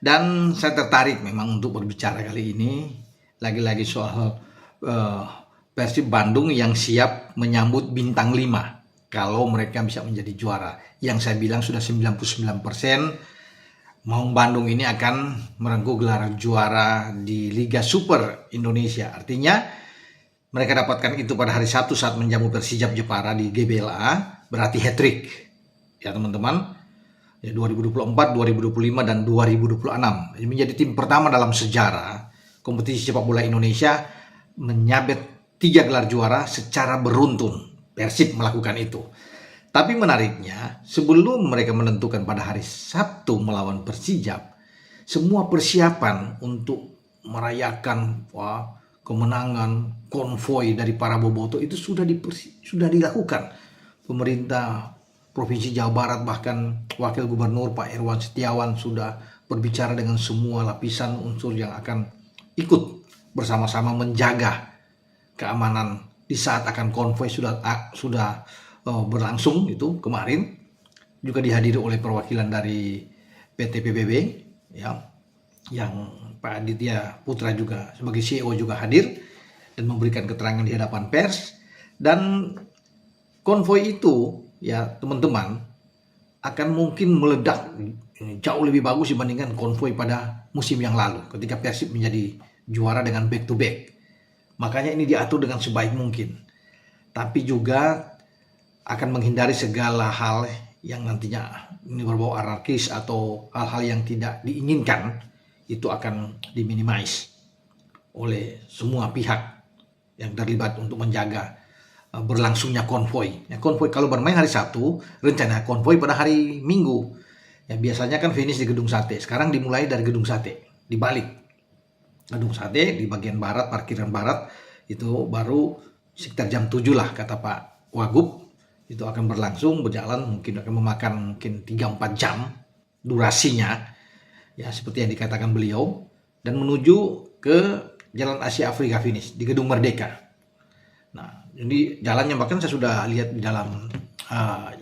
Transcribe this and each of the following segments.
Dan saya tertarik memang untuk berbicara kali ini lagi-lagi soal uh, Persib Bandung yang siap menyambut bintang 5 kalau mereka bisa menjadi juara. Yang saya bilang sudah 99% Maung Bandung ini akan merengkuh gelar juara di Liga Super Indonesia. Artinya mereka dapatkan itu pada hari Sabtu saat menjamu Persijap Jepara di GBLA, berarti hat-trick. Ya teman-teman, ya 2024, 2025 dan 2026. Ini menjadi tim pertama dalam sejarah kompetisi sepak bola Indonesia menyabet 3 gelar juara secara beruntun. Persib melakukan itu. Tapi menariknya, sebelum mereka menentukan pada hari Sabtu melawan Persijap, semua persiapan untuk merayakan kemenangan konvoi dari para boboto itu sudah dilakukan. Pemerintah Provinsi Jawa Barat, bahkan Wakil Gubernur Pak Irwan Setiawan sudah berbicara dengan semua lapisan unsur yang akan ikut bersama-sama menjaga keamanan di saat akan konvoi sudah berlangsung. Itu kemarin juga dihadiri oleh perwakilan dari PT PBB ya, yang Pak Aditya Putra juga sebagai CEO juga hadir dan memberikan keterangan di hadapan pers. Dan konvoi itu ya teman-teman akan mungkin meledak jauh lebih bagus dibandingkan konvoi pada musim yang lalu ketika Persib menjadi juara dengan back to back. Makanya ini diatur dengan sebaik mungkin, tapi juga akan menghindari segala hal yang nantinya ini berbau anarkis atau hal-hal yang tidak diinginkan. Itu akan diminimais oleh semua pihak yang terlibat untuk menjaga berlangsungnya konvoi. Ya, konvoi kalau bermain hari Sabtu, rencana konvoi pada hari Minggu. Ya, biasanya kan finish di Gedung Sate. Sekarang dimulai dari Gedung Sate, dibalik. Gedung Sate di bagian barat, parkiran barat, itu baru sekitar jam 7 lah kata Pak Wagub. Itu akan berlangsung, berjalan, mungkin akan memakan mungkin 3-4 jam durasinya. Ya, seperti yang dikatakan beliau. Dan menuju ke Jalan Asia Afrika finish di Gedung Merdeka. Nah, jadi jalannya bahkan saya sudah lihat di dalam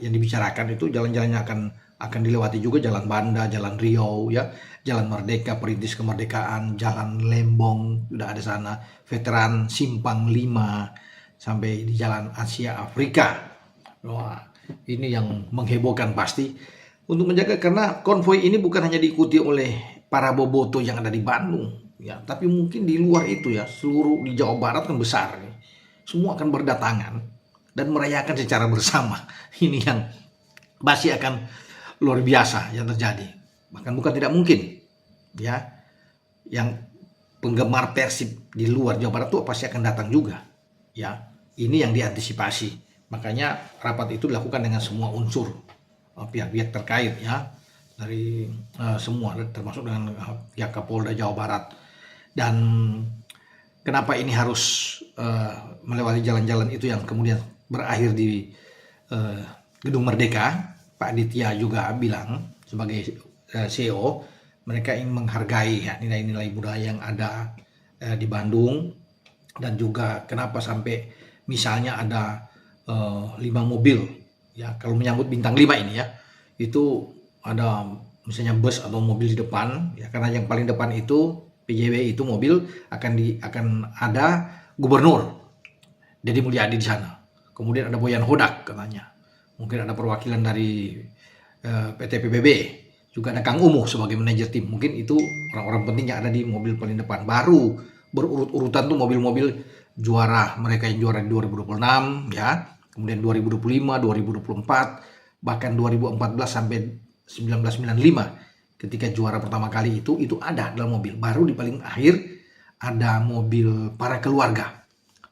yang dibicarakan itu jalan-jalannya akan dilewati juga Jalan Banda, Jalan Riau ya, Jalan Merdeka, Perintis Kemerdekaan, Jalan Lembong sudah ada sana, Veteran Simpang 5 sampai di Jalan Asia Afrika. Wah, ini yang menghebohkan pasti untuk menjaga, karena konvoi ini bukan hanya diikuti oleh para boboto yang ada di Bandung ya, tapi mungkin di luar itu ya, seluruh di Jawa Barat kan besar nih. Semua akan berdatangan dan merayakan secara bersama. Ini yang pasti akan luar biasa yang terjadi. Bahkan bukan tidak mungkin ya, yang penggemar Persib di luar Jawa Barat tuh pasti akan datang juga ya. Ini yang diantisipasi. Makanya rapat itu dilakukan dengan semua unsur pihak-pihak terkait ya, dari semua, termasuk dengan pihak Kapolda Jawa Barat. Dan kenapa ini harus melewati jalan-jalan itu yang kemudian berakhir di Gedung Merdeka? Pak Aditya juga bilang sebagai CEO, mereka ingin menghargai ya, nilai-nilai budaya yang ada di Bandung. Dan juga kenapa sampai misalnya ada 5 mobil ya, kalau menyambut bintang 5 ini ya, itu ada misalnya bus atau mobil di depan ya, karena yang paling depan itu PJW itu mobil akan ada Gubernur Deddy Mulyadi di sana. Kemudian ada Boyan Hodak katanya. Mungkin ada perwakilan dari PT PBB. Juga ada Kang Umuh sebagai manajer tim. Mungkin itu orang-orang penting yang ada di mobil paling depan. Baru berurut-urutan tuh mobil-mobil juara, mereka yang juara di 2026 ya. Kemudian 2025, 2024, bahkan 2014 sampai 1995 ketika juara pertama kali itu ada dalam mobil. Baru di paling akhir ada mobil para keluarga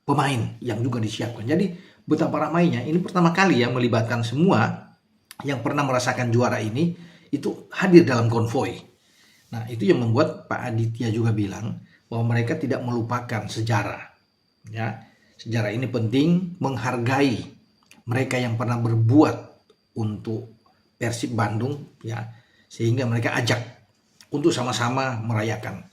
pemain yang juga disiapkan. Jadi betapa ramainya, ini pertama kali ya melibatkan semua yang pernah merasakan juara ini itu hadir dalam konvoi. Nah, itu yang membuat Pak Aditya juga bilang bahwa mereka tidak melupakan sejarah. Ya, sejarah ini penting, menghargai mereka yang pernah berbuat untuk Persib Bandung ya, sehingga mereka ajak untuk sama-sama merayakan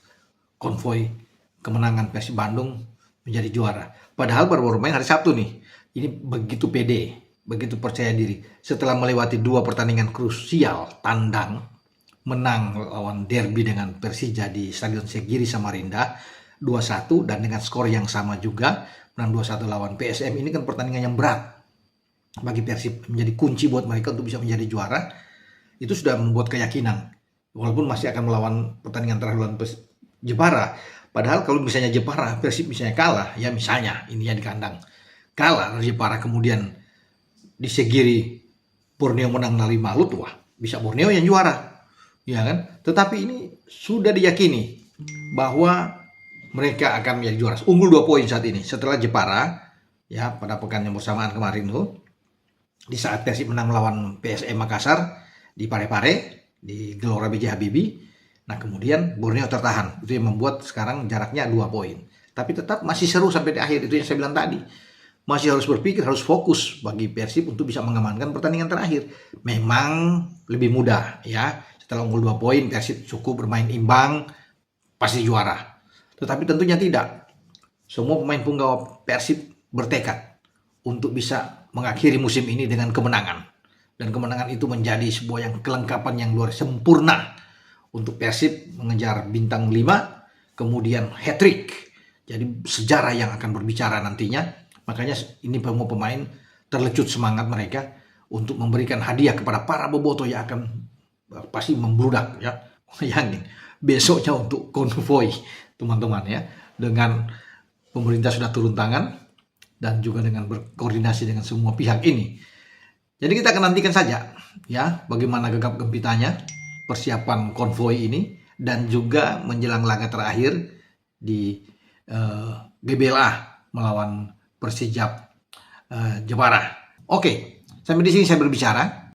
konvoi kemenangan Persib Bandung menjadi juara. Padahal baru bermain hari Sabtu nih. Ini begitu pede, begitu percaya diri. Setelah melewati 2 pertandingan krusial tandang, menang lawan derby dengan Persija di Stadion Segiri Samarinda 2-1, dan dengan skor yang sama juga menang 2-1 lawan PSM. Ini kan pertandingan yang berat bagi Persib, menjadi kunci buat mereka untuk bisa menjadi juara. Itu sudah membuat keyakinan, walaupun masih akan melawan pertandingan terakhir lawan Jepara. Padahal kalau misalnya Jepara, Persib misalnya kalah, ya misalnya ini ya di kandang kalah Jepara, kemudian di Segiri Borneo menang 5, wah bisa Borneo yang juara, ya kan? Tetapi ini sudah diyakini bahwa mereka akan menjadi juara, unggul 2 poin saat ini setelah Jepara, ya, pada pekan yang bersamaan kemarin tuh, di saat Persib menang melawan PSM Makassar di Parepare di Gelora B.J. Habibie. Nah, kemudian Borneo tertahan, itu yang membuat sekarang jaraknya 2 poin. Tapi tetap masih seru sampai di akhir, itu yang saya bilang tadi. Masih harus berpikir, harus fokus bagi Persib untuk bisa mengamankan pertandingan terakhir. Memang lebih mudah ya, setelah unggul 2 poin Persib cukup bermain imbang, pasti juara. Tetapi tentunya tidak. Semua pemain punggawa Persib bertekad untuk bisa mengakhiri musim ini dengan kemenangan. Dan kemenangan itu menjadi sebuah yang kelengkapan yang luar sempurna untuk Persib mengejar bintang 5, kemudian hat-trick. Jadi sejarah yang akan berbicara nantinya. Makanya ini semua pemain terlecut semangat mereka untuk memberikan hadiah kepada para bobotoh yang akan pasti membludak ya. Bayangin besoknya untuk konvoi teman-teman ya, dengan pemerintah sudah turun tangan dan juga dengan berkoordinasi dengan semua pihak ini. Jadi kita akan nantikan saja ya bagaimana gegap gempitanya persiapan konvoi ini, dan juga menjelang laga terakhir di GBLA melawan Persijap Jepara. Oke, sampai di sini saya berbicara.